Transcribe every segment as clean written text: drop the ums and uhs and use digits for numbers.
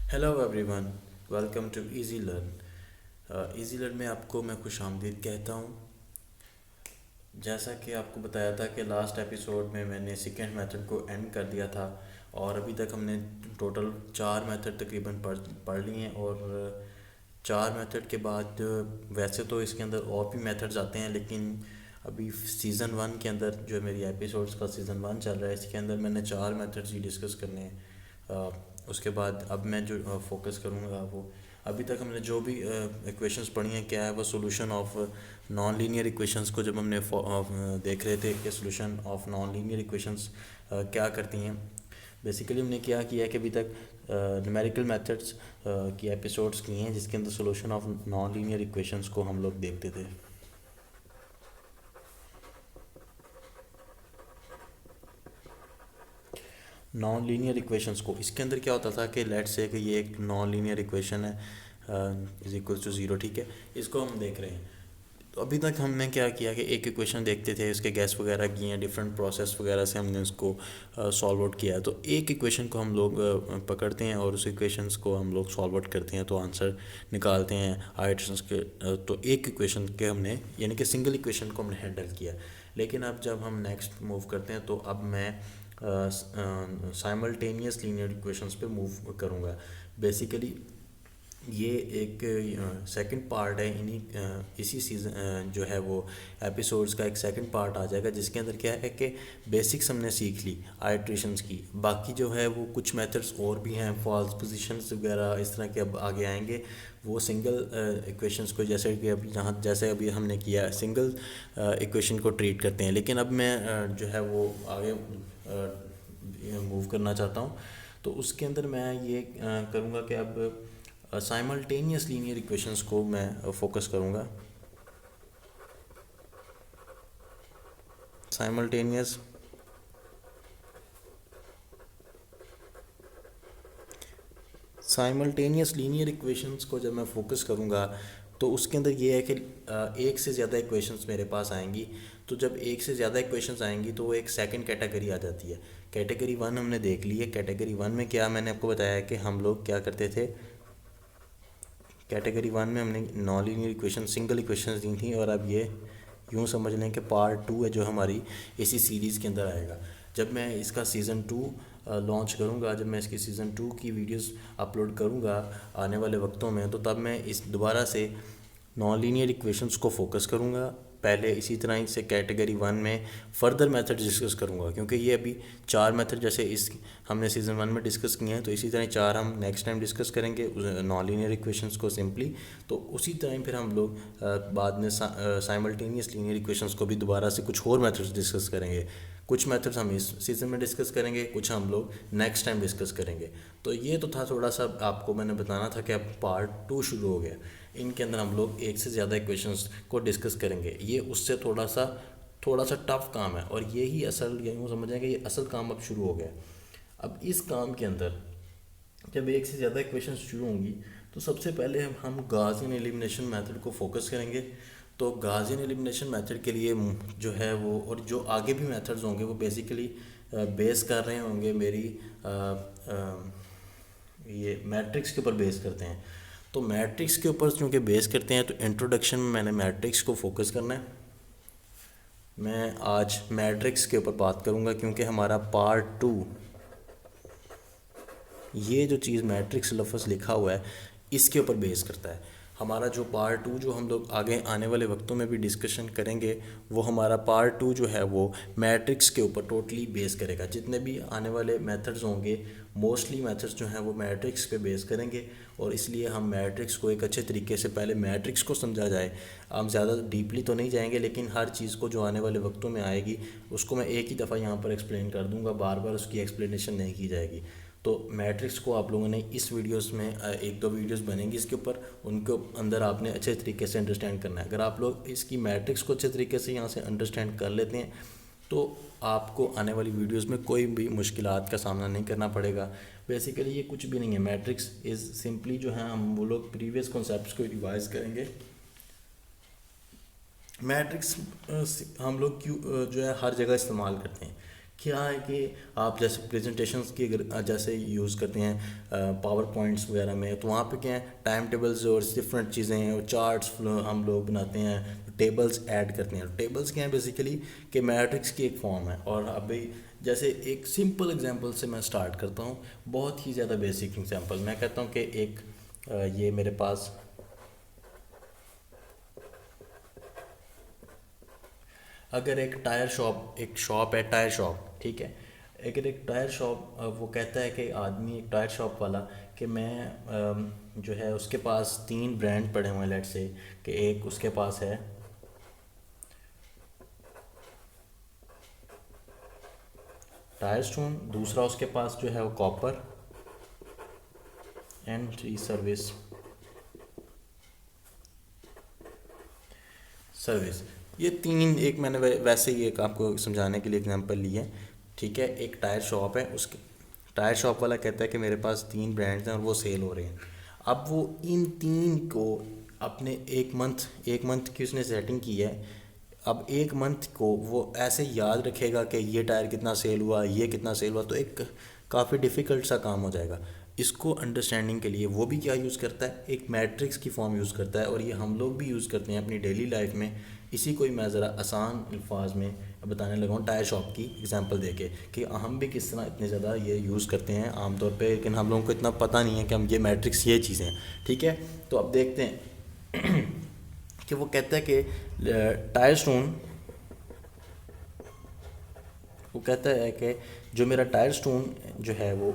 Hello everyone, welcome to Easy Learn. Easy Learn में आपको मैं खुशामदीद कहता हूँ। जैसा कि आपको बताया था कि लास्ट एपिसोड में मैंने सेकेंड मेथड को एंड कर दिया था और अभी तक हमने टोटल चार मेथड तकरीबन पढ़ लिए हैं। और चार मेथड के बाद वैसे तो इसके अंदर और भी मेथड्स आते हैं, लेकिन अभी सीज़न वन के अंदर जो मेरी एपिसोड्स का सीज़न वन चल रहा है, इसके अंदर मैंने चार मेथड्स ही डिस्कस करने हैं। उसके बाद अब मैं जो फोकस करूँगा वो अभी तक हमने जो भी इक्वेशंस पढ़ी हैं, क्या है वो solution of non linear equations को जब हमने देख रहे थे कि solution of non linear equations क्या करती हैं। बेसिकली हमने क्या किया है कि अभी तक न्यूमेरिकल मेथड्स की एपिसोड्स की हैं जिसके अंदर solution of non linear equations को हम लोग देखते थे। नॉन लीनियर इक्वेशंस को इसके अंदर क्या होता था कि लेट्स से कि ये एक नॉन लीनियर इक्वेशन है इज इक्वल टू ज़ीरो, ठीक है। इसको हम देख रहे हैं। तो अभी तक हमने क्या किया कि एक इक्वेशन देखते थे, उसके गैस वगैरह किए हैं, डिफरेंट प्रोसेस वगैरह से हमने उसको सॉल्व आउट किया है। तो एक इक्वेशन को हम लोग पकड़ते हैं और उस इक्वेशंस को हम लोग सॉल्व आउट करते हैं, तो आंसर निकालते हैं आइटरेशंस के। तो एक इक्वेशन के हमने यानी कि सिंगल इक्वेशन को हमने हैंडल किया। लेकिन अब जब हम नेक्स्ट मूव करते हैं तो अब मैं साइमल्टेनियस लीनियर इक्वेशंस पे मूव करूँगा। बेसिकली ये एक सेकंड पार्ट है इन्हीं इसी सीज़न जो है वो एपिसोड्स का एक सेकंड पार्ट आ जाएगा, जिसके अंदर क्या है कि बेसिक्स हमने सीख ली आइट्रेशंस की। बाकी जो है वो कुछ मेथड्स और भी हैं, फॉल्स पोजीशंस वगैरह इस तरह के अब आगे आएंगे। वो सिंगल इक्वेशंस को जैसे कि अभी जैसे अभी हमने किया सिंगल इक्वेशन को ट्रीट करते हैं। लेकिन अब मैं जो है वो आगे मूव करना चाहता हूँ। तो उसके अंदर मैं ये करूँगा कि अब साइमल्टेनियस लीनियर इक्वेशंस को मैं फोकस करूँगा। साइमल्टेनियस साइमल्टेनियस लीनियर इक्वेशंस को जब मैं फोकस करूँगा तो उसके अंदर ये है कि एक से ज़्यादा इक्वेशंस मेरे पास आएंगी। तो जब एक से ज़्यादा इक्वेशंस आएंगी तो वो एक सेकंड कैटेगरी आ जाती है। कैटेगरी वन हमने देख ली है। कैटेगरी वन में क्या मैंने आपको बताया है कि हम लोग क्या करते थे। कैटेगरी वन में हमने non linear equation single equations दी थी, और अब ये यूँ समझ लें कि पार्ट टू है जो हमारी इसी सीरीज़ के अंदर आएगा। जब मैं इसका सीज़न टू लॉन्च करूँगा, जब मैं इसकी सीज़न टू की वीडियोस अपलोड करूँगा आने वाले वक्तों में, तो तब मैं इस दोबारा से नॉन लीनियर इक्वेशंस को फोकस करूँगा। पहले इसी तरह ही से कैटेगरी वन में फ़र्दर मेथड डिस्कस करूँगा, क्योंकि ये अभी चार मेथड जैसे इस हमने सीज़न वन में डिस्कस किए हैं, तो इसी तरह चार हम नेक्स्ट टाइम डिस्कस करेंगे नॉन लीनियर इक्वेशंस को सिंपली। तो उसी टाइम फिर हम लोग बाद में साइमल्टेनियस लीनियर इक्वेशंस को भी दोबारा से कुछ और मेथड्स डिस्कस करेंगे। कुछ मेथड्स हम इस सीज़न में डिस्कस करेंगे, कुछ हम लोग नेक्स्ट टाइम डिस्कस करेंगे। तो ये तो था थोड़ा सा आपको मैंने बताना था कि अब पार्ट टू शुरू हो गया। इनके अंदर हम लोग एक से ज़्यादा इक्वेशंस को डिस्कस करेंगे। ये उससे थोड़ा सा टफ काम है, और यही असल यूँ समझ जाएंगे ये असल काम अब शुरू हो गया। अब इस काम के अंदर जब एक से ज़्यादा इक्वेशंस शुरू होंगी तो सबसे पहले हम गाउसियन एलिमिनेशन मेथड को फोकस करेंगे। तो गाउसियन एलिमिनेशन मेथड के लिए जो है वो और जो आगे भी मेथड्स होंगे वो बेसिकली बेस कर रहे होंगे मेरी ये मैट्रिक्स के ऊपर बेस करते हैं। तो मैट्रिक्स के ऊपर चूँकि बेस करते हैं तो इंट्रोडक्शन में मैंने मैट्रिक्स को फोकस करना है। मैं आज मैट्रिक्स के ऊपर बात करूँगा क्योंकि हमारा पार्ट टू ये जो चीज़ मैट्रिक्स लफ्ज़ लिखा हुआ है इसके ऊपर बेस करता है। हमारा जो पार्ट टू जो हम लोग आगे आने वाले वक्तों में भी डिस्कशन करेंगे, वो हमारा पार्ट टू जो है वो मैट्रिक्स के ऊपर टोटली बेस करेगा। जितने भी आने वाले मेथड्स होंगे मोस्टली मेथड्स जो हैं वो मैट्रिक्स पे बेस करेंगे, और इसलिए हम मैट्रिक्स को एक अच्छे तरीके से पहले मैट्रिक्स को समझा जाए। हम ज़्यादा डीपली तो नहीं जाएंगे, लेकिन हर चीज़ को जो आने वाले वक्तों में आएगी उसको मैं एक ही दफ़ा यहाँ पर एक्सप्लेन कर दूँगा, बार बार उसकी एक्सप्लेनेशन नहीं की जाएगी। तो मैट्रिक्स को आप लोगों ने इस वीडियोस में एक दो वीडियोस बनेंगी इसके ऊपर, उनके अंदर आपने अच्छे तरीके से अंडरस्टैंड करना है। अगर आप लोग इसकी मैट्रिक्स को अच्छे तरीके से यहाँ से अंडरस्टैंड कर लेते हैं तो आपको आने वाली वीडियोस में कोई भी मुश्किलात का सामना नहीं करना पड़ेगा। बेसिकली ये कुछ भी नहीं है, मैट्रिक्स इज़ सिंपली जो है हम वो लोग प्रीवियस कॉन्सेप्ट्स को रिवाइज करेंगे। मैट्रिक्स हम लोग क्यों जो है हर जगह इस्तेमाल करते हैं, क्या है कि आप जैसे प्रेजेंटेशंस की अगर जैसे यूज़ करते हैं पावर पॉइंट्स वगैरह में, तो वहाँ पे क्या है टाइम टेबल्स और डिफरेंट चीज़ें हैं और चार्ट्स हम लोग बनाते हैं, टेबल्स ऐड करते हैं। टेबल्स क्या है बेसिकली कि मैट्रिक्स की एक फॉर्म है। और अभी जैसे एक सिंपल एग्जांपल से मैं स्टार्ट करता हूँ, बहुत ही ज़्यादा बेसिक एग्जांपल। मैं कहता हूँ कि एक ये मेरे पास अगर एक शॉप है, टायर शॉप, ठीक है। अगर एक टायर शॉप वो कहता है कि आदमी, एक टायर शॉप वाला, कि मैं जो है उसके पास 3 ब्रांड पड़े हुए हैं, लेट से कि एक उसके पास है टायर स्टोन, दूसरा उसके पास जो है वो कॉपर एंड सर्विस सर्विस। ये तीन, एक मैंने वैसे ही एक आपको समझाने के लिए एग्जांपल ली है, ठीक है। एक टायर शॉप है, उसके टायर शॉप वाला कहता है कि मेरे पास 3 ब्रांड्स हैं और वो सेल हो रहे हैं। अब वो इन तीन को अपने एक मंथ की उसने सेटिंग की है। अब एक मंथ को वो ऐसे याद रखेगा कि ये टायर कितना सेल हुआ, ये कितना सेल हुआ, तो एक काफ़ी डिफ़िकल्ट सा काम हो जाएगा। इसको अंडरस्टैंडिंग के लिए वो भी क्या यूज़ करता है, एक मैट्रिक्स की फॉर्म यूज़ करता है, और ये हम लोग भी यूज़ करते हैं अपनी डेली लाइफ में। इसी को ही मैं ज़रा आसान अल्फाज में बताने लगा हूँ टायर शॉप की एग्जांपल देके, कि हम भी किस तरह इतने ज़्यादा ये यूज़ करते हैं आमतौर पे, लेकिन हम लोगों को इतना पता नहीं है कि हम ये मैट्रिक्स ये चीज़ें हैं, ठीक है। तो अब देखते हैं कि वो कहता है कि टायर स्टोन, वो कहता है कि जो मेरा टायर स्टोन जो है वो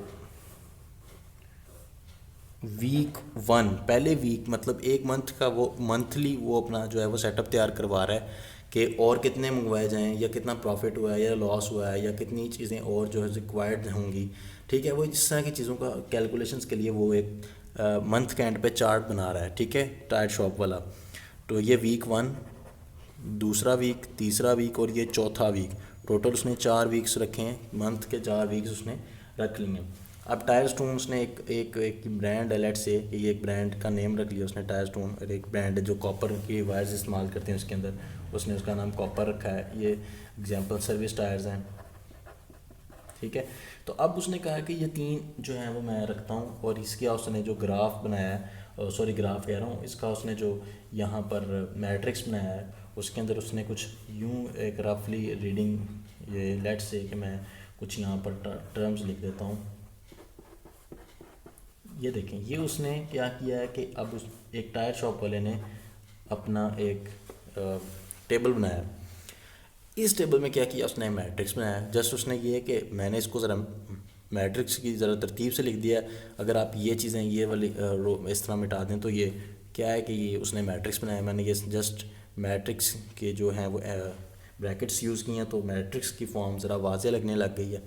वीक 1, पहले वीक मतलब एक मंथ का, वो मंथली वो अपना जो है वो सेटअप तैयार करवा रहा है कि और कितने मंगवाए जाएं, या कितना प्रॉफिट हुआ है या लॉस हुआ है, या कितनी चीज़ें और जो है रिक्वायर्ड होंगी, ठीक है। वो इस तरह की चीज़ों का कैलकुलेशंस के लिए वो एक मंथ के एंड पे चार्ट बना रहा है, ठीक है, टायर शॉप वाला। तो ये वीक 1, दूसरा वीक, तीसरा वीक और ये चौथा वीक, टोटल उसने 4 वीक्स रखे हैं, मंथ के 4 वीक्स उसने रख लिए हैं। अब टायर स्टोन उसने एक ब्रांड है, लेट से ये एक ब्रांड का नेम रख लिया उसने टायर स्टोन, और एक ब्रांड है जो कॉपर की वायर्स इस्तेमाल करते हैं उसके अंदर, उसने उसका नाम कॉपर रखा है। ये एग्जांपल सर्विस टायर्स हैं, ठीक है। तो अब उसने कहा कि ये तीन जो हैं वो मैं रखता हूँ, और इसका उसने जो ग्राफ बनाया है, सॉरी ग्राफ कह रहा हूँ, इसका उसने जो यहाँ पर मैट्रिक्स बनाया है, उसके अंदर उसने कुछ यूँ एक रफली रीडिंग, ये लेट से कि मैं कुछ यहाँ पर टर्म्स लिख देता हूँ। ये देखें, ये उसने क्या किया है कि अब उस एक टायर शॉप वाले ने अपना एक टेबल बनाया। इस टेबल में क्या किया उसने, मैट्रिक्स बनाया। जस्ट उसने ये है कि मैंने इसको ज़रा मैट्रिक्स की ज़रा तरतीब से लिख दिया। अगर आप ये चीज़ें ये वाली रो इस तरह मिटा दें, तो ये क्या है कि ये उसने मैट्रिक्स बनाया, मैंने ये जस्ट मैट्रिक्स के जो हैं वो ब्रैकेट्स यूज़ किए हैं, तो मैट्रिक्स की फॉर्म ज़रा वाज़ेह लगने लग गई है।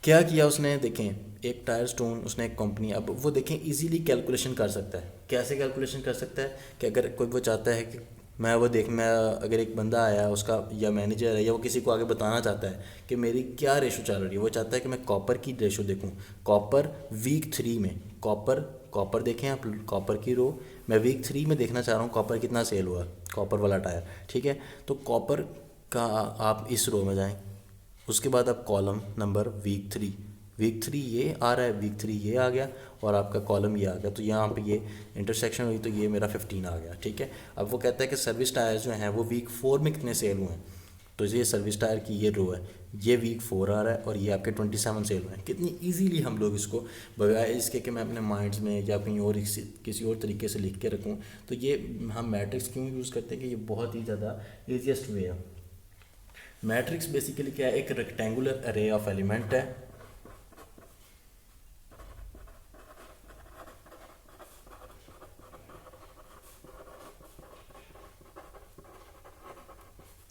क्या किया उसने, देखें, एक टायर स्टोन उसने एक कंपनी, अब वो देखें इजीली कैलकुलेशन कर सकता है। कैसे कैलकुलेशन कर सकता है कि अगर कोई वो चाहता है कि मैं अगर एक बंदा आया उसका, या मैनेजर है, या वो किसी को आगे बताना चाहता है कि मेरी क्या रेशो चल रही है, वो चाहता है कि मैं कॉपर की रेशो देखूं, कॉपर वीक 3 में, कॉपर कॉपर देखें आप, कॉपर की रो, मैं वीक 3 में देखना चाह रहा हूँ कॉपर कितना सेल हुआ, कॉपर वाला टायर, ठीक है। तो कॉपर का आप इस रो में जाएं, उसके बाद आप कॉलम नंबर वीक 3 ये आ रहा है, वीक 3 ये आ गया, और आपका कॉलम ये आ गया, तो यहाँ पे ये इंटरसेक्शन हुई, तो ये मेरा 15 आ गया, ठीक है। अब वो कहता है कि सर्विस टायर जो हैं वो वीक 4 में कितने सेल हुए हैं, तो ये सर्विस टायर की ये रो है, ये वीक 4 आ रहा है, और ये आपके 27 सेल हुए हैं। कितनी ईजीली हम लोग इसको, बगैर इसके कि मैं अपने माइंड्स में या कहीं और किसी और तरीके से लिख के रखूँ, तो ये हम मैट्रिक्स क्यों यूज़ करते हैं कि ये बहुत ही ज़्यादा ईजिएस्ट वे है। मैट्रिक्स बेसिकली क्या है, एक रेक्टेंगुलर अरे ऑफ एलिमेंट है।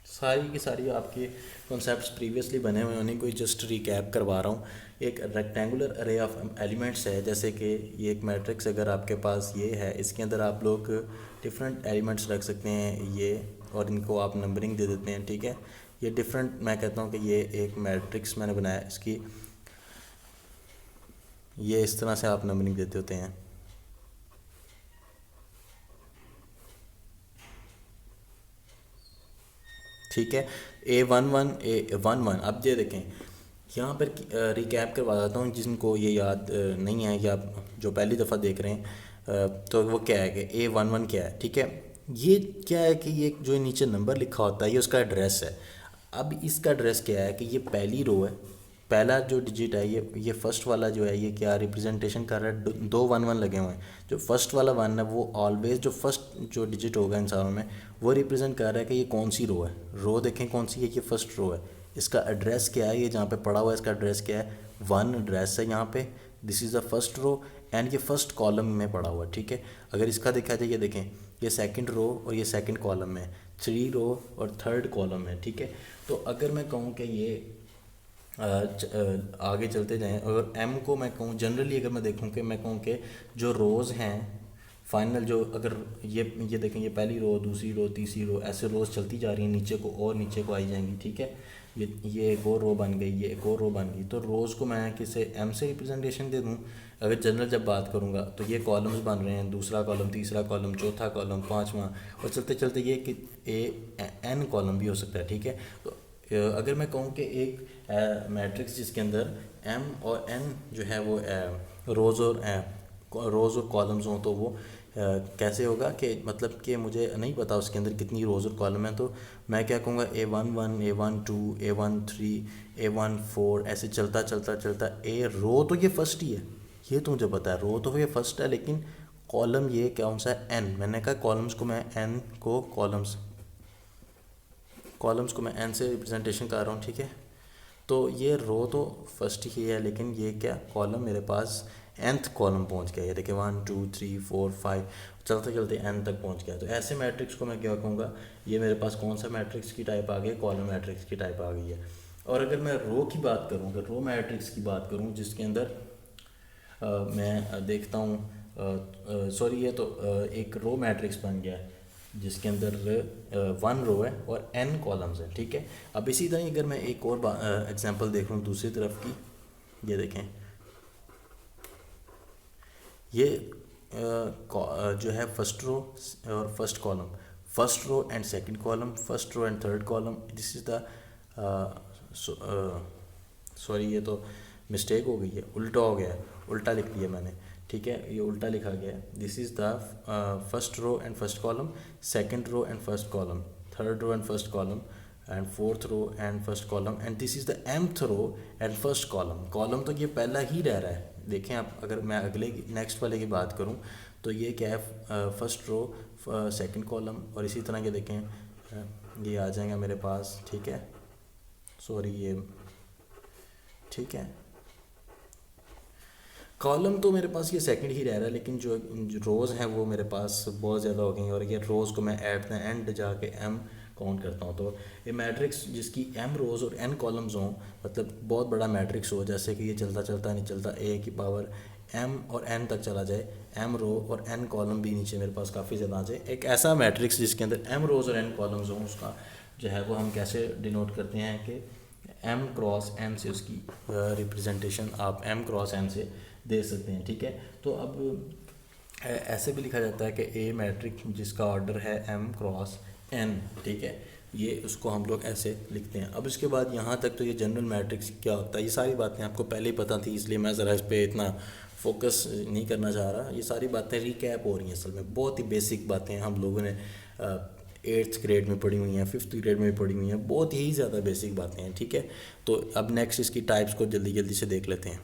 सारी की सारी आपके कॉन्सेप्ट्स प्रीवियसली बने हुए हैं, उन्हीं को जस्ट रिकैप करवा रहा हूँ। एक रेक्टेंगुलर अरे ऑफ एलिमेंट्स है, जैसे कि ये एक मैट्रिक्स अगर आपके पास ये है, इसके अंदर आप लोग डिफरेंट एलिमेंट्स रख सकते हैं ये, और इनको आप नंबरिंग दे देते हैं, ठीक है। ये डिफरेंट, मैं कहता हूँ कि ये एक मैट्रिक्स मैंने बनाया, इसकी ये इस तरह से आप नंबरिंग देते होते हैं, ठीक है। A11 A11 अब ये देखें यहाँ पर रिकैप करवा देता हूँ जिनको ये याद नहीं है या जो पहली दफ़ा देख रहे हैं तो वो क्या है कि A11 क्या है, ठीक है। ये क्या है कि ये जो नीचे नंबर लिखा होता है ये उसका एड्रेस है। अब इसका एड्रेस क्या है कि ये पहली रो है, पहला जो डिजिट है ये फर्स्ट वाला जो है ये क्या रिप्रेजेंटेशन कर रहा है, दो 1 1 लगे हुए हैं। जो फर्स्ट वाला 1 है वो ऑलवेज जो फर्स्ट जो डिजिट होगा इंसानों में वो रिप्रेजेंट कर रहा है कि ये कौन सी रो है। रो देखें कौन सी है, ये फर्स्ट रो है। इसका एड्रेस क्या है, ये जहाँ पे पड़ा हुआ है इसका एड्रेस क्या है, 1 एड्रेस है यहाँ पे। This is the first row and ये फर्स्ट कॉलम में पड़ा हुआ है, ठीक है। अगर इसका देखा जाए ये देखें ये सेकंड रो और ये सेकंड कॉलम में, 3 रो और थर्ड कॉलम है, ठीक है। तो अगर मैं कहूँ कि ये आगे चलते जाएं, अगर एम को मैं कहूँ जनरली, अगर मैं देखूँ कि मैं कहूँ कि जो रोज़ हैं फाइनल जो अगर ये देखें ये पहली रो, दूसरी रो, तीसरी रो, ऐसे रोज़ चलती जा रही हैं नीचे को और नीचे को आई जाएंगी, ठीक है। ये एक और रो बन गई, ये एक और रो बन गई। तो रोज़ को मैं किसे एम से रिप्रेजेंटेशन दे दूँ। अगर जनरल जब बात करूँगा तो ये कॉलम्स बन रहे हैं, दूसरा कॉलम, तीसरा कॉलम, चौथा कॉलम, पाँचवा, और चलते चलते ये कि एन कॉलम भी हो सकता है, ठीक है। तो अगर मैं कहूँ कि एक मैट्रिक्स जिसके अंदर एम और एन जो है वो रोज़ और कॉलम्स हों तो वो कैसे होगा कि मतलब कि मुझे नहीं पता उसके अंदर कितनी रोज़ और कॉलम है, तो मैं क्या कहूँगा A11 A12 A13 A14 ऐसे चलता चलता चलता रो तो ये फर्स्ट ही है, ये तो मुझे पता है, रो तो ये फर्स्ट है, लेकिन कॉलम ये कौन सा है, एन। मैंने कहा कॉलम्स को मैं एन को कॉलम्स को मैं एन से रिप्रेजेंटेशन कर रहा हूँ, ठीक है। तो ये रो तो फर्स्ट ही है, लेकिन ये क्या कॉलम मेरे पास nth कॉलम पहुंच गया, ये देखिए 1 2 3 4 5 चलते चलते n तक पहुंच गया। तो ऐसे मैट्रिक्स को मैं क्या कहूँगा, ये मेरे पास कौन सा मैट्रिक्स की टाइप आ गई, कॉलम मैट्रिक्स की टाइप आ गई है। और अगर मैं रो की बात करूँ, अगर रो मैट्रिक्स की बात करूँ जिसके अंदर मैं देखता हूँ सॉरी ये तो एक रो मैट्रिक्स बन गया है जिसके अंदर 1 रो है और n कॉलम्स हैं, ठीक है। अब इसी तरह अगर मैं एक और एग्जांपल देख लूँ दूसरी तरफ की, ये देखें ये जो है फर्स्ट रो और first column, first row and second column, first row and third column, this is the sorry ये तो मिस्टेक हो गई है, उल्टा हो गया है, उल्टा लिख दिया मैंने, ठीक है। ये उल्टा लिखा गया है। This is the first row and first column, second row and first column, third row and first column and fourth row and first column and this is the mth row and first column. Column तो ये पहला ही रह रहा है। देखें आप, अगर मैं अगले नेक्स्ट वाले की बात करूं तो ये क्या है फर्स्ट रो सेकंड कॉलम, और इसी तरह के देखें ये आ जाएगा मेरे पास, ठीक है। सॉरी ये ठीक है, कॉलम तो मेरे पास ये सेकंड ही रह रहा है, लेकिन जो रोज़ हैं वो मेरे पास बहुत ज़्यादा हो गई, और ये रोज़ को मैं एट द एंड जाके एम काउंट करता हूँ। तो ये मैट्रिक्स जिसकी एम रोज़ और एन कॉलम्स हों, मतलब बहुत बड़ा मैट्रिक्स हो, जैसे कि ये चलता चलता नहीं चलता ए की पावर एम और एन तक चला जाए, एम रो और एन कॉलम भी नीचे मेरे पास काफ़ी ज़्यादा आ जाए, एक ऐसा मैट्रिक्स जिसके अंदर एम रोज़ और एन कॉलम्स हों, उसका जो है वो हम कैसे डिनोट करते हैं कि एम क्रॉस एन से उसकी रिप्रेजेंटेशन आप एम क्रॉस एन से दे सकते हैं, ठीक है। तो अब ऐसे भी लिखा जाता है कि ए मैट्रिक जिसका ऑर्डर है एम क्रॉस एन, ठीक है, ये उसको हम लोग ऐसे लिखते हैं। अब इसके बाद यहाँ तक तो ये जनरल मैट्रिक्स क्या होता है ये सारी बातें आपको पहले ही पता थी, इसलिए मैं ज़रा इस पर इतना फोकस नहीं करना चाह रहा। ये सारी बातें रिकैप हो रही हैं, असल में बहुत ही बेसिक बातें हम लोगों ने 8th ग्रेड में पढ़ी हुई हैं, 5th ग्रेड में पढ़ी हुई हैं, बहुत ही ज़्यादा बेसिक बातें हैं, ठीक है। तो अब नेक्स्ट इसकी टाइप्स को जल्दी जल्दी से देख लेते हैं।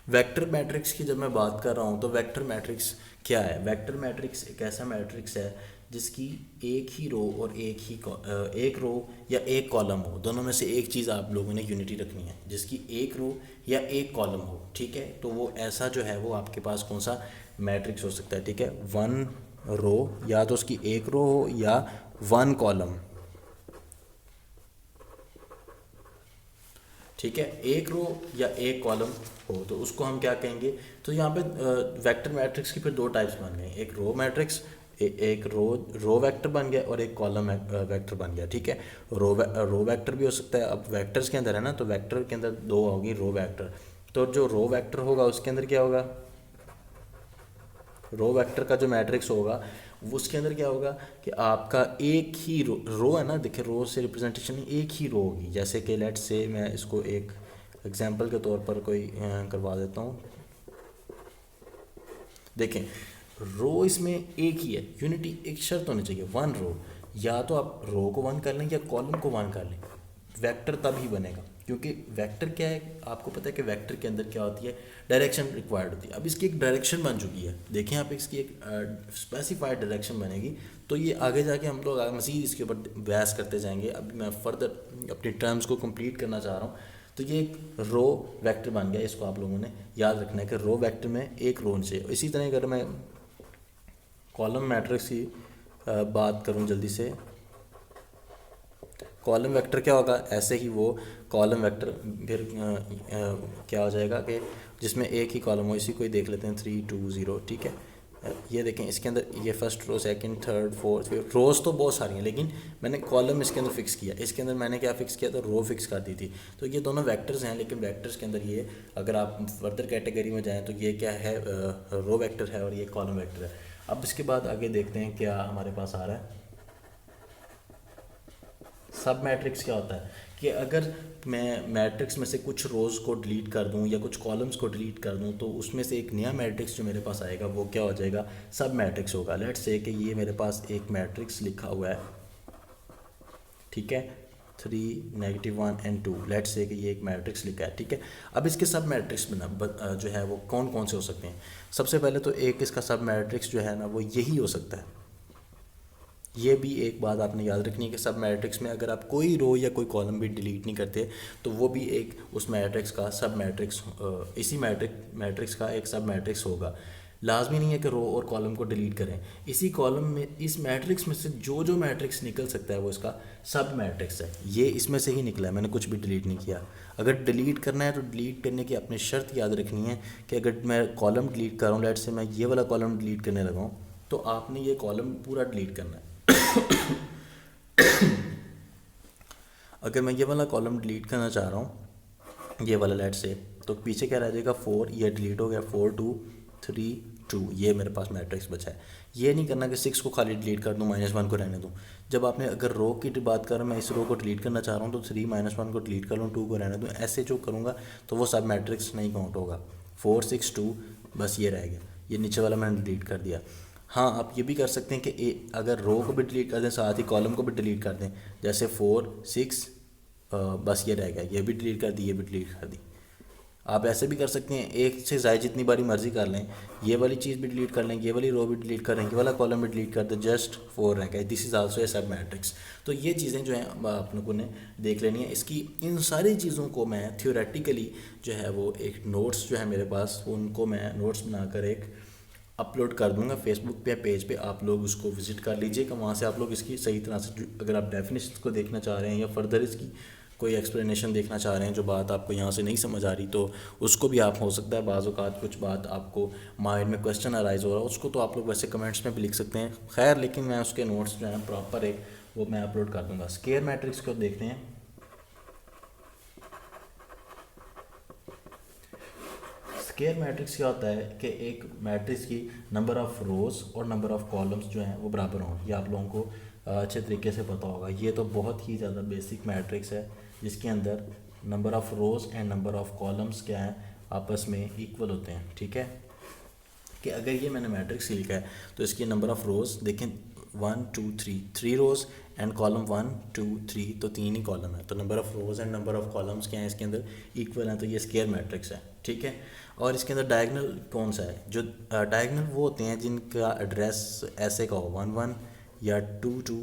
वेक्टर मैट्रिक्स की जब मैं बात कर रहा हूँ तो वेक्टर मैट्रिक्स क्या है। वेक्टर मैट्रिक्स एक ऐसा मैट्रिक्स है जिसकी एक ही रो और एक रो या एक कॉलम हो, दोनों में से एक चीज़ आप लोगों ने यूनिटी रखनी है, जिसकी एक रो या एक कॉलम हो, ठीक है। तो वो ऐसा जो है वो आपके पास कौन सा मैट्रिक्स हो सकता है, ठीक है। 1 रो या तो उसकी एक रो हो या 1 कॉलम, ठीक है, एक रो या एक कॉलम हो तो उसको हम क्या कहेंगे। तो यहाँ पे वेक्टर मैट्रिक्स की फिर 2 टाइप्स बन गए, एक रो मैट्रिक्स, एक रो वेक्टर बन गया और एक कॉलम वेक्टर बन गया, ठीक है। रो वेक्टर भी हो सकता है। अब वेक्टर्स के अंदर है ना, तो वेक्टर के अंदर 2 होगी रो वेक्टर। तो जो रो वेक्टर होगा उसके अंदर क्या होगा, रो वेक्टर का जो मैट्रिक्स होगा उसके अंदर क्या होगा कि आपका एक ही रो है ना, देखिए रो से रिप्रेजेंटेशन एक ही रो होगी। जैसे कि लेट्स से मैं इसको एक एग्जांपल के तौर पर कोई करवा देता हूँ। देखें रो इसमें एक ही है, यूनिटी एक शर्त होनी चाहिए, वन रो। या तो आप रो को वन कर लें या कॉलम को वन कर लें, वेक्टर तब ही बनेगा। क्योंकि वेक्टर क्या है, आपको पता है कि वेक्टर के अंदर क्या होती है, डायरेक्शन रिक्वायर्ड होती है। अब इसकी एक डायरेक्शन बन चुकी है, देखें आप इसकी एक स्पेसिफाइड डायरेक्शन बनेगी। तो ये आगे जाके हम लोग मज़ीद इसके ऊपर बहस करते जाएंगे। अभी मैं फर्दर अपनी टर्म्स को कंप्लीट करना चाह रहा हूँ। तो ये एक रो वेक्टर बन गया, इसको आप लोगों ने याद रखना है कि रो वेक्टर में एक रो नीचे। इसी तरह अगर मैं कॉलम मैट्रिक्स की बात करूं जल्दी से, कॉलम वेक्टर क्या होगा, ऐसे ही वो कॉलम वेक्टर फिर क्या हो जाएगा कि जिसमें एक ही कॉलम हो। इसी को ही देख लेते हैं 3 2 0, ठीक है। ये देखें इसके अंदर ये first row, second, third, fourth, fifth, rows तो बहुत सारी हैं, लेकिन मैंने कॉलम इसके अंदर फिक्स किया। इसके अंदर मैंने क्या फिक्स किया, तो रो फिक्स कर दी थी। तो ये दोनों वेक्टर्स हैं, लेकिन वेक्टर्स के अंदर ये अगर आप फर्दर कैटेगरी में जाएँ तो ये क्या है, रो वेक्टर है और ये कॉलम वेक्टर है। अब इसके बाद आगे देखते हैं क्या हमारे पास आ रहा है। सब मैट्रिक्स क्या होता है कि अगर मैं मैट्रिक्स में से कुछ रोज़ को डिलीट कर दूं या कुछ कॉलम्स को डिलीट कर दूं, तो उसमें से एक नया मैट्रिक्स जो मेरे पास आएगा वो क्या हो जाएगा, सब मैट्रिक्स होगा। लेट्स से कि ये मेरे पास एक मैट्रिक्स लिखा हुआ है, ठीक है, 3 -1 and 2। लेट्स से कि ये एक मैट्रिक्स लिखा है, ठीक है। अब इसके सब मैट्रिक्स बना जो है वो कौन कौन से हो सकते हैं। सबसे पहले तो एक इसका सब मैट्रिक्स जो है ना वो यही हो सकता है। ये भी एक बात आपने याद रखनी है कि सब मैट्रिक्स में अगर आप कोई रो या कोई कॉलम भी डिलीट नहीं करते तो वो भी एक उस मैट्रिक्स का सब मैट्रिक्स, इसी मैट्रिक्स का एक सब मैट्रिक्स होगा। लाजमी नहीं है कि रो और कॉलम को डिलीट करें, इसी कॉलम में, इस मैट्रिक्स में से जो जो मैट्रिक्स निकल सकता है वो इसका सब मैट्रिक्स है। ये इसमें से ही निकला है, मैंने कुछ भी डिलीट नहीं किया। अगर डिलीट करना है तो डिलीट करने की अपनी शर्त याद रखनी है कि अगर मैं कॉलम डिलीट कर रहा हूँ, लेट से मैं ये वाला कॉलम डिलीट करने लगा हूँ, तो आपने ये कॉलम पूरा डिलीट करना है। अगर मैं ये वाला कॉलम डिलीट करना चाह रहा हूँ, ये वाला लेट से, तो पीछे क्या रह जाएगा, 4, ये डिलीट हो गया, 4 2 3 2, ये मेरे पास मैट्रिक्स बचा है। ये नहीं करना कि 6 को खाली डिलीट कर दूँ, -1 को रहने दूँ। जब आपने अगर रो की बात करें, मैं इस रो को डिलीट करना चाह रहा हूँ तो 3 -1 को डिलीट कर लूँ, 2 को रहने दूँ, ऐसे जो करूँगा तो वो सब मैट्रिक्स नहीं काउंट होगा। 4 6 2 बस ये रह गया, ये नीचे वाला मैंने डिलीट कर दिया। हाँ, आप ये भी कर सकते हैं कि अगर रो को भी डिलीट कर दें साथ ही कॉलम को भी डिलीट कर दें, जैसे 4 6 बस ये रह गया, ये भी डिलीट कर दी, ये भी डिलीट कर दी। आप ऐसे भी कर सकते हैं, एक से ज़्यादा जितनी बारी मर्जी कर लें, ये वाली चीज़ भी डिलीट कर लें, ये वाली रो भी डिलीट कर लें, ये वाला कॉलम भी डिलीट कर दें, जस्ट 4 रह गया। दिस इज़ आल्सो ए सब मैट्रिक्स। तो ये चीज़ें जो हैं आप लोगों ने देख लेनी है। इसकी इन सारी चीज़ों को मैं थियोरेटिकली जो है वो एक नोट्स जो है मेरे पास, उनको मैं नोट्स बनाकर एक अपलोड कर दूंगा फेसबुक पे या पेज पे, आप लोग उसको विज़िट कर लीजिएगा। वहाँ से आप लोग इसकी सही तरह से, अगर आप डेफिनेशन को देखना चाह रहे हैं या फर्दर इसकी कोई एक्सप्लेनेशन देखना चाह रहे हैं, जो बात आपको यहाँ से नहीं समझ आ रही, तो उसको भी आप, हो सकता है बाज़ औक़ात कुछ बात आपको माइंड में क्वेश्चन अराइज हो रहा है, उसको तो आप लोग वैसे कमेंट्स में भी लिख सकते हैं। खैर, लेकिन मैं उसके नोट्स जो हैं प्रॉपर एक वो मैं अपलोड कर दूँगा। स्क्वायर मैट्रिक्स को देखते हैं। स्क्वायर मैट्रिक्स क्या होता है कि एक मैट्रिक्स की नंबर ऑफ़ रोज़ और नंबर ऑफ़ कॉलम्स जो हैं वो बराबर हों। ये आप लोगों को अच्छे तरीके से पता होगा। ये तो बहुत ही ज़्यादा बेसिक मैट्रिक्स है जिसके अंदर number of rows and number of columns क्या है, आपस में इक्वल होते हैं, ठीक है। कि अगर ये मैंने मैट्रिक्स लिखा है तो इसकी नंबर ऑफ़ रोज़ देखें 1 2 3, 3 रोज़ एंड कॉलम 1 2 3, तो 3 ही कॉलम है, तो number of rows and number of columns क्या है इसके अंदर, इक्वल हैं, तो ये स्क्वायर मैट्रिक्स है, ठीक है। और इसके अंदर डायगोनल कौन सा है, जो डायगोनल वो होते हैं जिनका एड्रेस ऐसे का हो 1 1 या 2 2,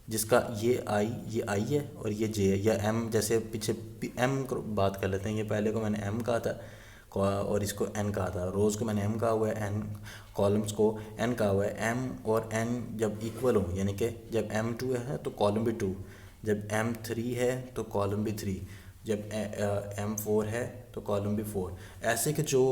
जिसका ये आई है और ये जे है, या एम, जैसे पीछे एम बात कर लेते हैं। ये पहले को मैंने एम कहा था और इसको एन कहा था, रोज़ को मैंने एम कहा हुआ है, एन कॉलम्स को एन कहा हुआ है। एम और एन जब इक्वल हो, यानी कि जब M2 है तो कॉलम भी 2, जब M3 है तो कॉलम भी 3, जब M4 है तो कॉलम भी 4। ऐसे के जो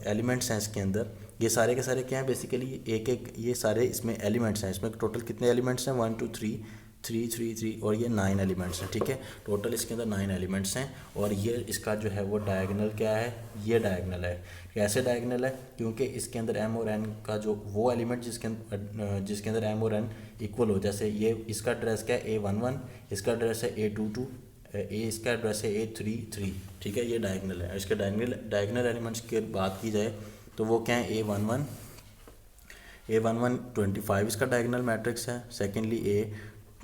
एलिमेंट्स हैं इसके अंदर, ये सारे के सारे क्या हैं, बेसिकली एक एक ये सारे इसमें एलिमेंट्स हैं। इसमें टोटल कितने एलिमेंट्स हैं, 1 2 3 3 3 3 और ये 9 एलिमेंट्स हैं, ठीक है। टोटल इसके अंदर 9 एलिमेंट्स हैं और ये इसका जो है वो डायगोनल क्या है, ये डायगोनल है। कैसे डायगोनल है, क्योंकि इसके अंदर m और n का जो वो एलिमेंट जिसके अंदर m और n इक्वल हो, जैसे ये इसका एड्रेस क्या है A11, इसका एड्रेस है A22, इसका एड्रेस है A33, ठीक है। ये डायगोनल है। इसके डायगोनल एलिमेंट्स की बात की जाए तो वो क्या है, A11 25 इसका डायगोनल मैट्रिक्स है। सेकेंडली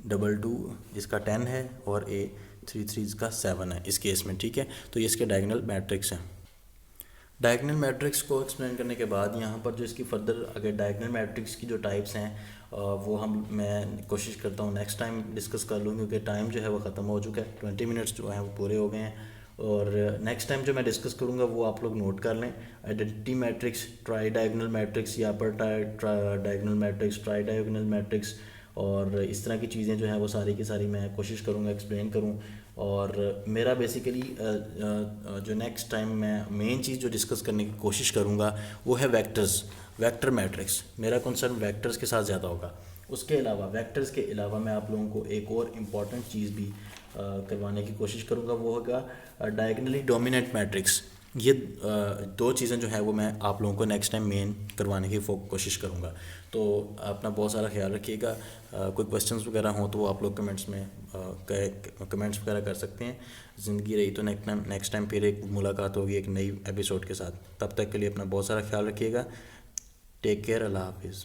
A22 इसका 10 है और A33 इसका 7 है इस केस में, ठीक है। तो ये इसके डायगोनल मैट्रिक्स हैं। डायगोनल मैट्रिक्स को एक्सप्लेन करने के बाद यहाँ पर जो इसकी फर्दर अगर डायगोनल मैट्रिक्स की जो टाइप्स हैं वो मैं कोशिश करता हूँ नेक्स्ट टाइम डिस्कस कर लूँ, क्योंकि टाइम जो है वो ख़त्म हो चुका है। 20 मिनट्स जो हैं वो पूरे हो गए हैं। और नेक्स्ट टाइम जो मैं डिस्कस करूँगा वो आप लोग नोट कर लें। Identity matrix, try diagonal matrix या पर diagonal matrix, try diagonal matrix, और इस तरह की चीज़ें जो हैं वो सारी की सारी मैं कोशिश करूँगा एक्सप्लेन करूँ। और मेरा बेसिकली जो नेक्स्ट टाइम मैं मेन चीज़ जो डिस्कस करने की कोशिश करूँगा वो है वेक्टर मैट्रिक्स। मेरा कंसर्न वेक्टर्स के साथ ज़्यादा होगा। उसके अलावा वेक्टर्स के अलावा मैं आप लोगों को एक और इम्पॉर्टेंट चीज़ भी करवाने की कोशिश करूँगा, वो होगा डायगोनली डोमिनेंट मैट्रिक्स। ये दो चीज़ें जो है वो मैं आप लोगों को नेक्स्ट टाइम मेन करवाने की कोशिश करूँगा। तो अपना बहुत सारा ख्याल रखिएगा। कोई क्वेश्चंस वगैरह हों तो वो आप लोग कमेंट्स में कमेंट्स वगैरह कर सकते हैं। ज़िंदगी रही तो नेक्स्ट टाइम फिर एक मुलाकात होगी एक नई एपिसोड के साथ। तब तक के लिए अपना बहुत सारा ख्याल रखिएगा। टेक केयर, अल्लाह हाफिज़।